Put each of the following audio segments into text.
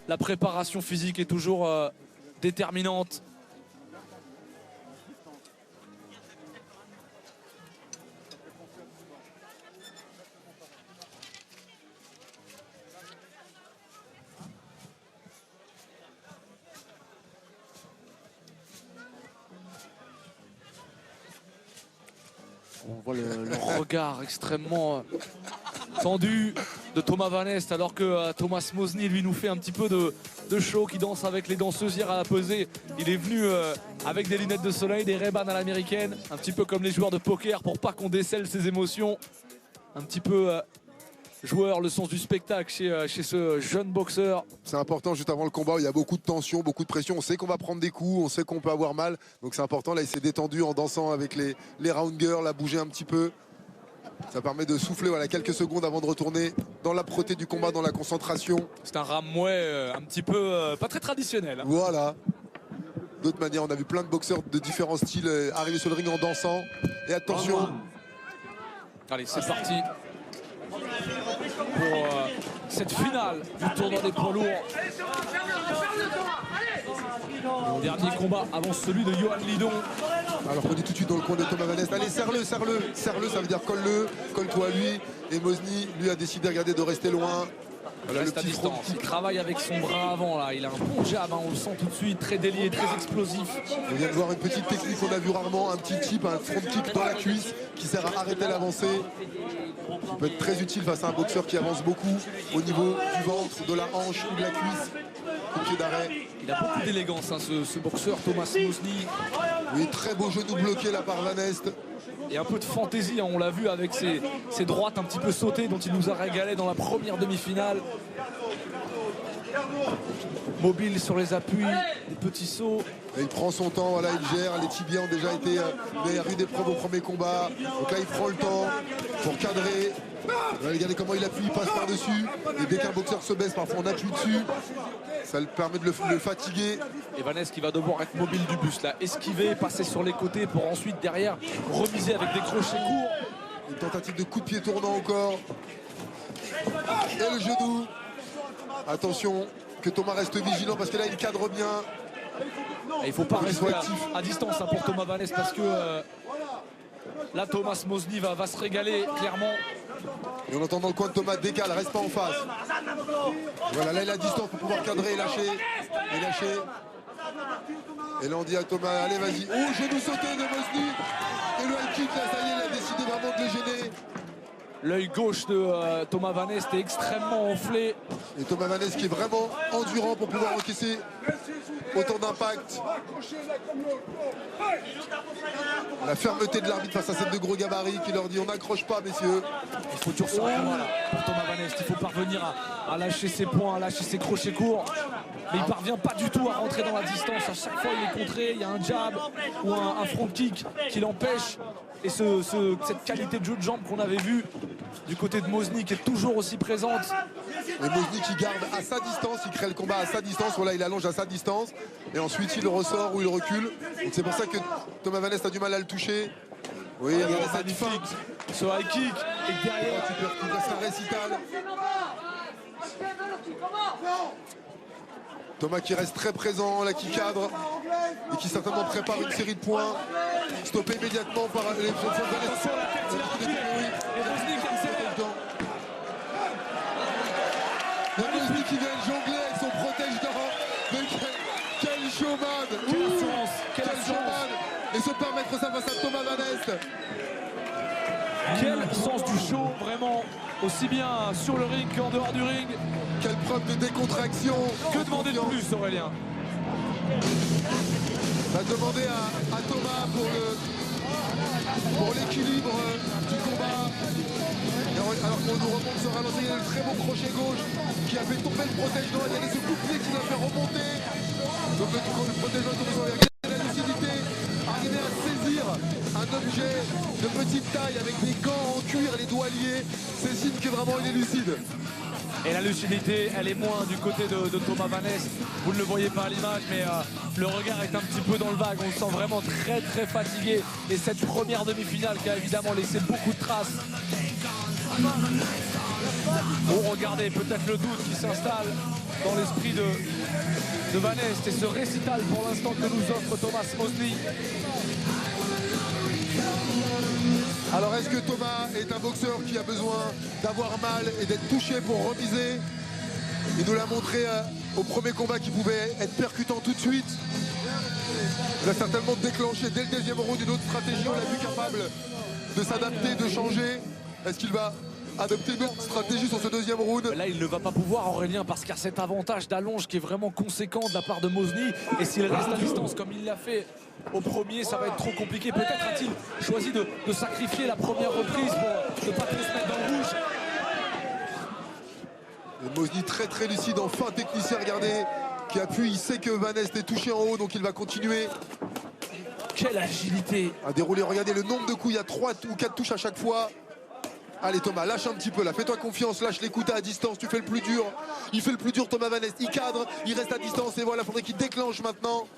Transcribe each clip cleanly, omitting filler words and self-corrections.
la préparation physique est toujours déterminante. On voit le regard extrêmement tendu de Thomas Van Est, alors que Thomas Mosny lui nous fait un petit peu de show, qui danse avec les danseuses hier à la pesée. Il est venu avec des lunettes de soleil, des Ray-Ban à l'américaine, un petit peu comme les joueurs de poker pour pas qu'on décèle ses émotions. Un petit peu joueur, le sens du spectacle chez ce jeune boxeur. C'est important juste avant le combat, il y a beaucoup de tension, beaucoup de pression. On sait qu'on va prendre des coups, on sait qu'on peut avoir mal. Donc c'est important, là il s'est détendu en dansant avec les round girls, à bouger un petit peu. Ça permet de souffler voilà, quelques secondes avant de retourner dans l'âpreté du combat, dans la concentration. C'est un ramouet un petit peu pas très traditionnel. Voilà. D'autres manières, on a vu plein de boxeurs de différents styles arriver sur le ring en dansant. Et attention. Allez, c'est parti pour cette finale du tournoi des poids lourds. Le dernier combat avant celui de Johan Lidon. Alors on est tout de suite dans le coin de Thomas Van Est. Allez, serre-le, serre-le. Serre-le, ça veut dire colle-le. Colle-toi à lui. Et Mosny, lui, a décidé, regardez, de rester loin. Voilà, le petit front. Il travaille avec son bras avant là. Il a un bon jab, hein, on le sent tout de suite, très délié, très explosif. On vient de voir une petite technique qu'on a vu rarement, un petit chip, un front kick dans la cuisse qui sert à arrêter l'avancée. Qui peut être très utile face à un boxeur qui avance beaucoup au niveau du ventre, de la hanche ou de la cuisse. Coup de pied d'arrêt. Il a beaucoup d'élégance, hein, ce boxeur Thomas Mosny. Oui, très beau genou bloqué là par Van Est. Et un peu de fantaisie, hein, on l'a vu avec ses droites un petit peu sautées dont il nous a régalé dans la première demi-finale. Mobile sur les appuis, des petits sauts. Et il prend son temps, voilà, il gère. Les tibias ont déjà été rude épreuve au premier combat. Donc là, il prend le temps pour cadrer. Regardez comment il appuie, il passe par-dessus. Et dès qu'un boxeur se baisse, parfois on appuie dessus. Ça le permet de le fatiguer. Et Van Est qui va devoir être mobile du buste là, esquiver, passer sur les côtés pour ensuite derrière remiser avec des crochets courts. Une tentative de coup de pied tournant encore. Et le genou. Attention que Thomas reste vigilant parce que là il cadre bien. Et il ne faut pas rester à distance, hein, pour Thomas Van Est, parce que là Thomas Mosny va se régaler clairement. Et on entend dans le coin de Thomas, décale, reste pas en face. Voilà, là il a distance pour pouvoir cadrer et lâcher. Et lâcher. Et là on dit à Thomas, allez vas-y. Oh, genou sauté de Mosny. Et le high kick là, ça y est, il a décidé vraiment de le gêner. L'œil gauche de Thomas Van Est est extrêmement enflé. Et Thomas Van Est qui est vraiment endurant pour pouvoir encaisser autant d'impact. La fermeté de l'arbitre face à cette de gros gabarits qui leur dit on n'accroche pas, messieurs. Il faut toujours se voilà, pour Thomas Van Est. Il faut parvenir à lâcher ses points, à lâcher ses crochets courts. Mais il ne parvient pas du tout à rentrer dans la distance. À chaque fois, il est contré. Il y a un jab ou un front kick qui l'empêche. Et cette qualité de jeu de jambes qu'on avait vu du côté de Mosny qui est toujours aussi présente. Et Mosny qui garde à sa distance, il crée le combat à sa distance. Voilà, il allonge à sa distance. Et ensuite, il ressort ou il recule. Donc c'est pour ça que Thomas Van Est a du mal à le toucher. Oui, regardez cette feinte. Ce high kick. Et derrière, tu peux retrouver un récital. Thomas qui reste très présent, là qui cadre et qui certainement prépare une série de points. Stoppé immédiatement par les Mosny qui vient jongler avec son protège-dents. Mais quel showman! Quel showman! Et se permettre ça face à Thomas Van Est. Quel sens du show, vraiment, aussi bien sur le ring qu'en dehors du ring. Quelle preuve de décontraction. Que demander de plus, Aurélien? On va demander à Thomas pour l'équilibre du combat. Alors qu'on nous remonte ce ralenti, il y a le très bon crochet gauche qui a fait tomber le protège-dents. Il y a ce coup de pied qui l'a fait remonter. Donc le protège-dents est tombé sur la lucidité. Arriver à saisir un objet de petite taille avec des gants en cuir, les doigts liés, c'est signe que vraiment il est lucide. Et la lucidité, elle est moins du côté de Thomas Van Est. Vous ne le voyez pas à l'image, mais le regard est un petit peu dans le vague. On le sent vraiment très très fatigué. Et cette première demi-finale qui a évidemment laissé beaucoup de traces. Oh, regardez, peut-être le doute qui s'installe. dans l'esprit de Van Est et ce récital pour l'instant que nous offre Thomas Mosny. Alors est-ce que Thomas est un boxeur qui a besoin d'avoir mal et d'être touché pour remiser? Il nous l'a montré au premier combat qu'il pouvait être percutant tout de suite. Il a certainement déclenché dès le deuxième round une autre stratégie. On l'a vu capable de s'adapter, de changer. Est-ce qu'il va adopter une autre stratégie sur ce deuxième round? Là, il ne va pas pouvoir, Aurélien, parce qu'il y a cet avantage d'allonge qui est vraiment conséquent de la part de Mosny. Et s'il reste à distance comme il l'a fait au premier, ça va être trop compliqué. Peut-être a-t-il choisi de sacrifier la première reprise pour ne pas trop se mettre dans le rouge. Et Mosny très lucide, en fin technicien, regardez, qui appuie. Il sait que Van Est est touché en haut, donc il va continuer Quelle agilité à dérouler. Regardez le nombre de coups, il y a 3 ou 4 touches à chaque fois. Allez Thomas, lâche un petit peu là, fais-toi confiance, lâche les coups à distance, tu fais le plus dur. Il fait le plus dur Thomas Van Est, il cadre, il reste à distance et voilà, il faudrait qu'il déclenche maintenant.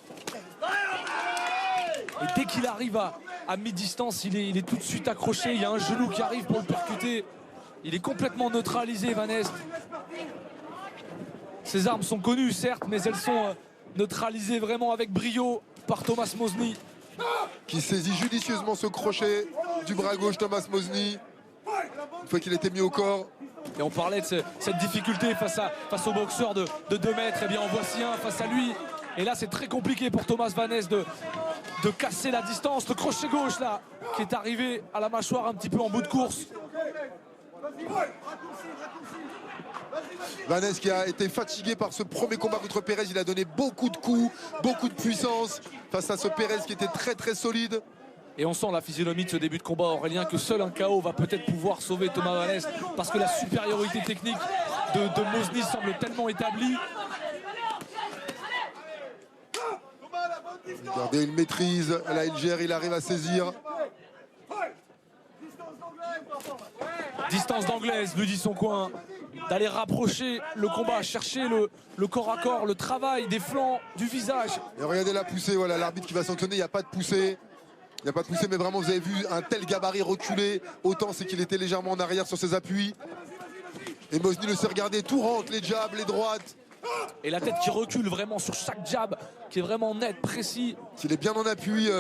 Et dès qu'il arrive à mi-distance, il est tout de suite accroché. Il y a un genou qui arrive pour le percuter. Il est complètement neutralisé, Van Est. Ses armes sont connues, certes, mais elles sont neutralisées vraiment avec brio par Thomas Mosny. Qui saisit judicieusement ce crochet du bras gauche, Thomas Mosny. Une fois qu'il était mis au corps. Et on parlait de cette difficulté face au boxeur de 2 mètres. Et bien en voici un face à lui. Et là, c'est très compliqué pour Thomas Van Est de casser la distance. Le crochet gauche, là, qui est arrivé à la mâchoire un petit peu en bout de course. Van Est qui a été fatigué par ce premier combat contre Pérez. Il a donné beaucoup de coups, beaucoup de puissance face à ce Pérez qui était très solide. Et on sent la physionomie de ce début de combat, Aurélien, que seul un KO va peut-être pouvoir sauver Thomas Van Est, parce que la supériorité technique de Mosny semble tellement établie. Regardez, il maîtrise, là il gère, il arrive à saisir. Distance d'anglaise, lui dit son coin, d'aller rapprocher le combat, chercher le corps à corps, le travail des flancs, du visage. Et regardez la poussée, voilà l'arbitre qui va sanctionner, il n'y a pas de poussée. Il n'y a pas de poussée, mais vraiment vous avez vu un tel gabarit reculé. Autant c'est qu'il était légèrement en arrière sur ses appuis. Et Mosny le sait regarder, tout rentre, les jabs, les droites. Et la tête qui recule vraiment sur chaque jab, qui est vraiment net, précis. S'il est bien en appui,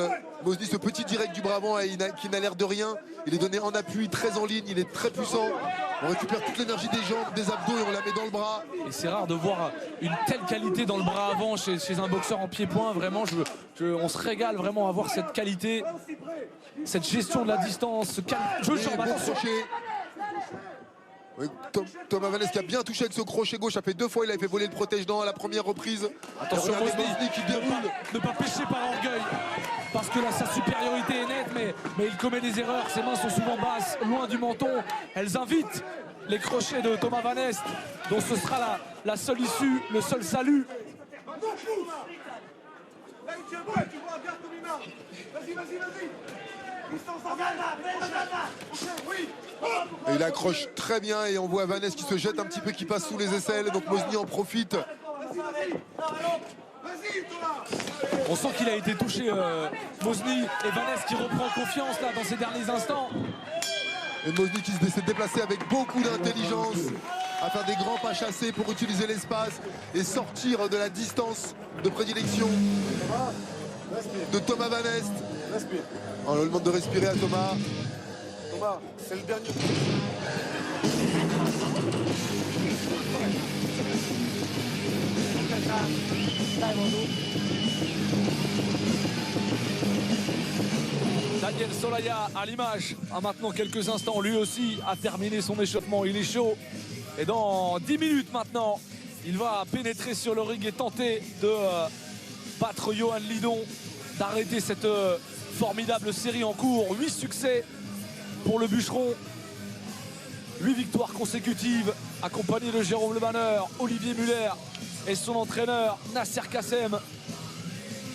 Mosny, ce petit direct du bras avant qui n'a l'air de rien. Il est donné en appui, très en ligne, il est très puissant. On récupère toute l'énergie des jambes, des abdos et on la met dans le bras. Et c'est rare de voir une telle qualité dans le bras avant chez un boxeur en pied-point. Vraiment, on se régale vraiment à voir cette qualité, cette gestion de la distance, ce jeu de jambes. Oui, Thomas Van Est qui a bien touché avec ce crochet gauche, ça fait 2 fois il avait fait voler le protège-dents à la première reprise. Attention Mosny qui déroule. Ne pas pêcher par orgueil, parce que là sa supériorité est nette, mais il commet des erreurs, ses mains sont souvent basses, loin du menton. Elles invitent les crochets de Thomas Van Est, dont ce sera la seule issue, le seul salut. Et il accroche très bien et on voit Van Est qui se jette un petit peu, qui passe sous les aisselles. Donc Mosny en profite. On sent qu'il a été touché, Mosny, et Van Est qui reprend confiance là dans ces derniers instants. Et Mosny qui s'est déplacé avec beaucoup d'intelligence à faire des grands pas chassés pour utiliser l'espace et sortir de la distance de prédilection de Thomas Van Est. On lui demande de respirer à Thomas. Thomas, c'est le dernier. Daniel Solaya à l'image a maintenant quelques instants, lui aussi a terminé son échauffement, il est chaud. Et dans 10 minutes maintenant, il va pénétrer sur le ring et tenter de battre Yohan Lidon, d'arrêter cette formidable série en cours. 8 succès pour le bûcheron, 8 victoires consécutives, accompagné de Jérôme Le Banner, Olivier Muller et son entraîneur Nasser Kassem,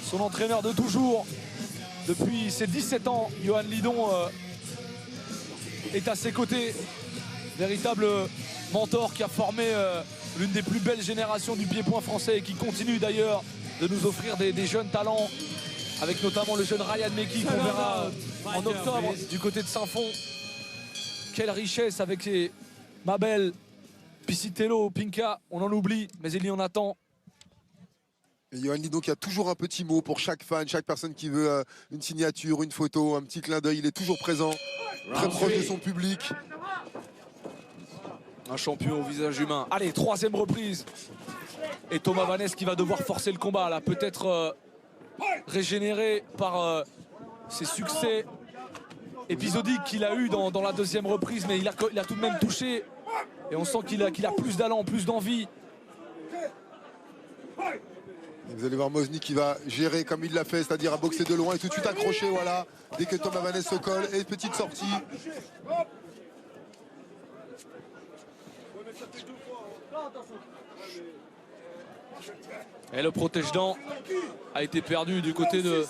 son entraîneur de toujours. Depuis ses 17 ans, Yohan Lidon est à ses côtés. Véritable mentor qui a formé l'une des plus belles générations du pied-point français et qui continue d'ailleurs de nous offrir des jeunes talents, avec notamment le jeune Ryan Meki qu'on verra en octobre du côté de Saint-Fond. Quelle richesse avec Mabel, Piscitello, Pinka, on en oublie, mais il y en attend. Et Johan Lidon qui a toujours un petit mot pour chaque fan, chaque personne qui veut une signature, une photo, un petit clin d'œil. Il est toujours présent, très proche de son public. Un champion au visage humain. Allez, 3e reprise. Et Thomas Vaness qui va devoir forcer le combat là. Peut-être régénéré par ses succès épisodiques qu'il a eu dans la 2e reprise. Mais il a tout de même touché. Et on sent qu'il a plus d'allant, plus d'envie. Vous allez voir Mosny qui va gérer comme il l'a fait, c'est-à-dire à boxer de loin et tout de suite accrocher, voilà. Dès que Thomas Vaness se colle, et petite sortie. Et le protège-dents a été perdu du côté de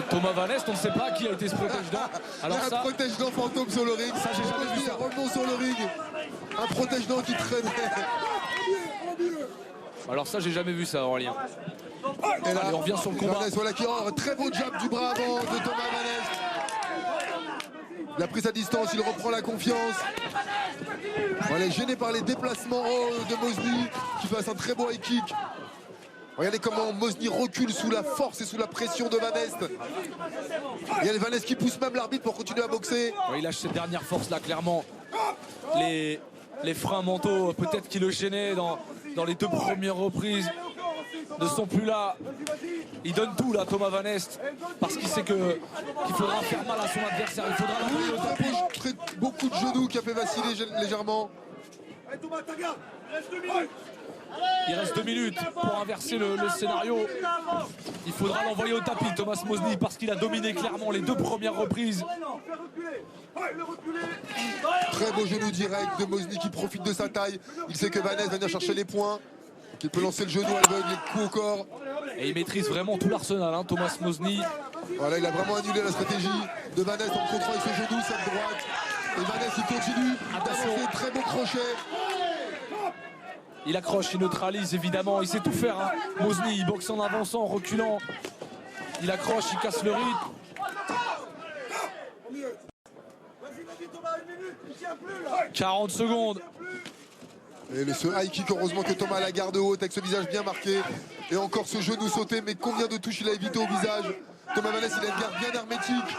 Thomas Vaness. On ne sait pas qui a été ce protège-dents. Alors un ça, protège-dents fantôme sur le ring. Ça, j'ai jamais vu ça. Revenons sur le ring. Un protège-dents qui traînait. Alors ça, j'ai jamais vu ça, Aurélien. Et là, allez, on revient sur le combat. Vaness, voilà qui a un très beau jab du bras avant de Thomas Vaness. Il a pris sa distance, il reprend la confiance. Voilà, gêné par les déplacements de Mosny qui fasse un très beau high kick. Regardez comment Mosny recule sous la force et sous la pression de Vaness. Il y a Vaness qui pousse même l'arbitre pour continuer à boxer. Ouais, il lâche cette dernière force là, clairement. Les freins mentaux, peut-être qui le gênaient dans les 2 premières reprises, ne sont plus là. Il donne tout là, Thomas Vaness, parce qu'il sait qu'il faudra faire mal à son adversaire. Il faudra l'envoyer au tapis. Beaucoup de genoux qui a fait vaciller légèrement. Il reste 2 minutes pour inverser le scénario. Il faudra l'envoyer au tapis, Thomas Mosny, parce qu'il a dominé clairement les 2 premières reprises. Très beau genou direct de Mosny qui profite de sa taille. Il sait que Vaness va venir chercher les points, qu'il peut lancer le genou à l'aveugle, les coups au corps. Et il maîtrise vraiment tout l'arsenal, hein, Thomas Mosny. Voilà, il a vraiment annulé la stratégie de Vaness en contrôle avec ce genou, cette droite. Et Vaness il continue d'avancer, très beau crochet. Il accroche, il neutralise évidemment, il sait tout faire. Hein. Mosny, il boxe en avançant, en reculant. Il accroche, il casse le rythme. 40 secondes. Et ce high kick, heureusement que Thomas a la garde haute avec ce visage bien marqué. Et encore ce genou sauté, mais combien de touches il a évité au visage. Thomas Vaness, il a une garde bien hermétique.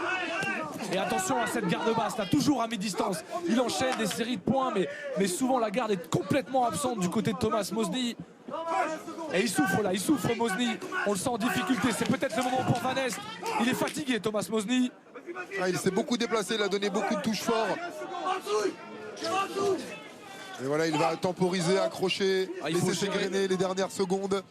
Et attention à cette garde basse, là, toujours à mi-distance. Il enchaîne des séries de points, mais souvent la garde est complètement absente du côté de Thomas Mosny. Et il souffre là, il souffre Mosny. On le sent en difficulté, c'est peut-être le moment pour Vaness. Il est fatigué, Thomas Mosny. Ah, il s'est beaucoup déplacé, il a donné beaucoup de touches fortes. Et voilà, il va temporiser, accrocher, laisser s'égrener les dernières secondes.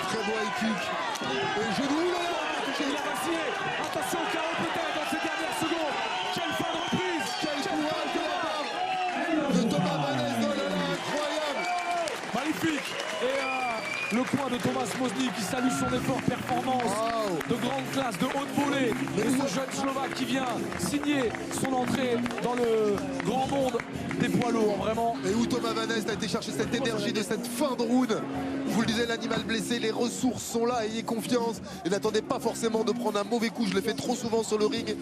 Très beau high kick. Et genou, il a vacillé. Attention, KO peut-être dans ces dernières secondes. Quelle fin de reprise. Quel courage de Thomas Vaness, oh là là, incroyable. Magnifique. Et le coin de Thomas Mosny qui salue son effort, performance de grande classe, de haute volée. Et ce jeune Slovaque qui vient signer son entrée dans le grand monde des poids lourds, vraiment. Et où Thomas Vaness a été chercher cette énergie de cette fin de round. Je vous le disais, l'animal blessé, les ressources sont là, ayez confiance. Et n'attendez pas forcément de prendre un mauvais coup, je l'ai fait trop souvent sur le ring,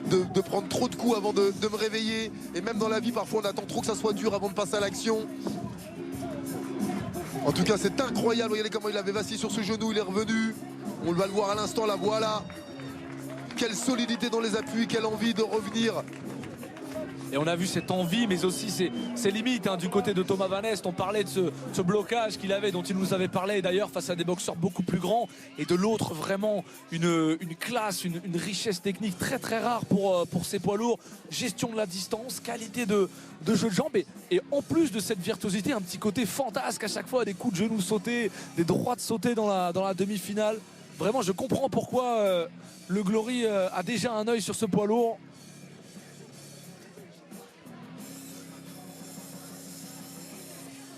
de prendre trop de coups avant de me réveiller. Et même dans la vie, parfois on attend trop que ça soit dur avant de passer à l'action. En tout cas, c'est incroyable. Regardez comment il avait vacillé sur ce genou, il est revenu. On va le voir à l'instant, la voilà. Quelle solidité dans les appuis, quelle envie de revenir. Et on a vu cette envie, mais aussi ses limites hein, du côté de Thomas Vaness. On parlait de ce blocage qu'il avait, dont il nous avait parlé d'ailleurs face à des boxeurs beaucoup plus grands. Et de l'autre, vraiment une classe, une richesse technique très très rare pour ces poids lourds. Gestion de la distance, qualité de jeu de jambes. Et en plus de cette virtuosité, un petit côté fantasque à chaque fois, des coups de genoux sautés, des droites sautées dans la demi-finale. Vraiment, je comprends pourquoi le Glory a déjà un œil sur ce poids lourd.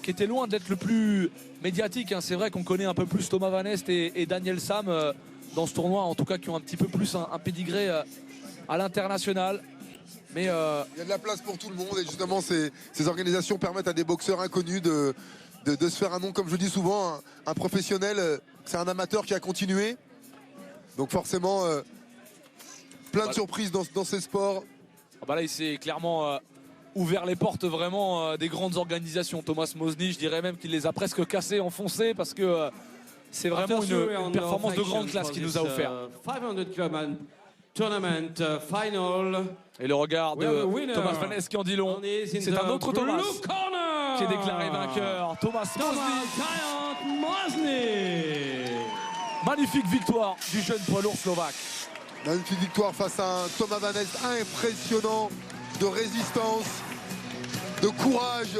Qui était loin d'être le plus médiatique. Hein. C'est vrai qu'on connaît un peu plus Thomas Vaness et Daniel Sam dans ce tournoi, en tout cas qui ont un petit peu plus un pédigré à l'international. Mais il y a de la place pour tout le monde et justement ces organisations permettent à des boxeurs inconnus de se faire un nom, comme je dis souvent, un professionnel, c'est un amateur qui a continué. Donc forcément, plein de surprises dans ces sports. Ah bah là, il s'est clairement ouvert les portes vraiment des grandes organisations. Thomas Mosny, je dirais même qu'il les a presque cassées, enfoncées, parce que c'est vraiment une performance de grande classe qu'il nous a offert. 500 Clubman Tournament Final. Et le regard de Thomas Van Ness qui en dit long. C'est un autre Thomas qui est déclaré vainqueur. Thomas Mosny. Magnifique victoire du jeune poids lourd slovaque. Magnifique victoire face à un Thomas Van Ness impressionnant, de résistance, de courage,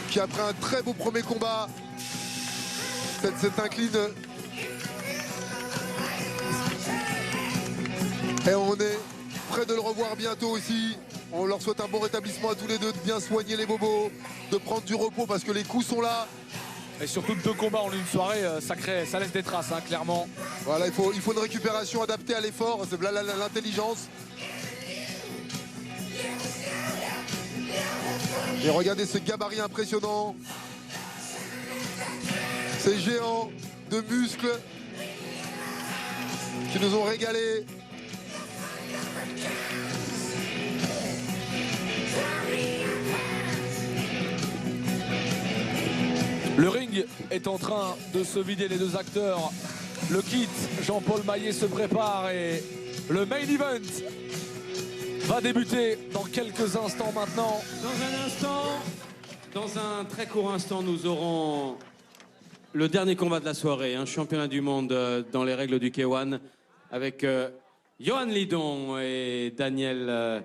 qui après un très beau premier combat s'incline. Et on est prêt de le revoir bientôt aussi. On leur souhaite un bon rétablissement à tous les deux, de bien soigner les bobos, de prendre du repos parce que les coups sont là. Et surtout 2 combats en une soirée, ça laisse des traces, hein, clairement. Voilà, il faut une récupération adaptée à l'effort, c'est l'intelligence. Et regardez ce gabarit impressionnant. Ces géants de muscles qui nous ont régalés. Le ring est en train de se vider, les deux acteurs. Le kit, Jean-Paul Maillet se prépare et le main event va débuter dans quelques instants maintenant. Dans un très court instant, nous aurons le dernier combat de la soirée, un championnat du monde dans les règles du K1 avec Johan Lidon et Daniel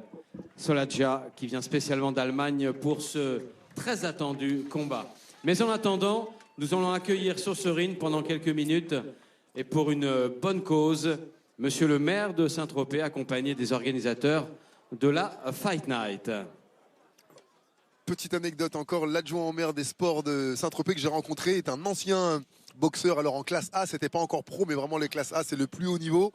Solaggia qui vient spécialement d'Allemagne pour ce très attendu combat. Mais en attendant, nous allons accueillir sur ce ring pendant quelques minutes et pour une bonne cause, monsieur le maire de Saint-Tropez accompagné des organisateurs de la Fight Night. Petite anecdote encore, l'adjoint au maire des sports de Saint-Tropez que j'ai rencontré est un ancien boxeur. Alors en classe A, c'était pas encore pro, mais vraiment les classes A, c'est le plus haut niveau.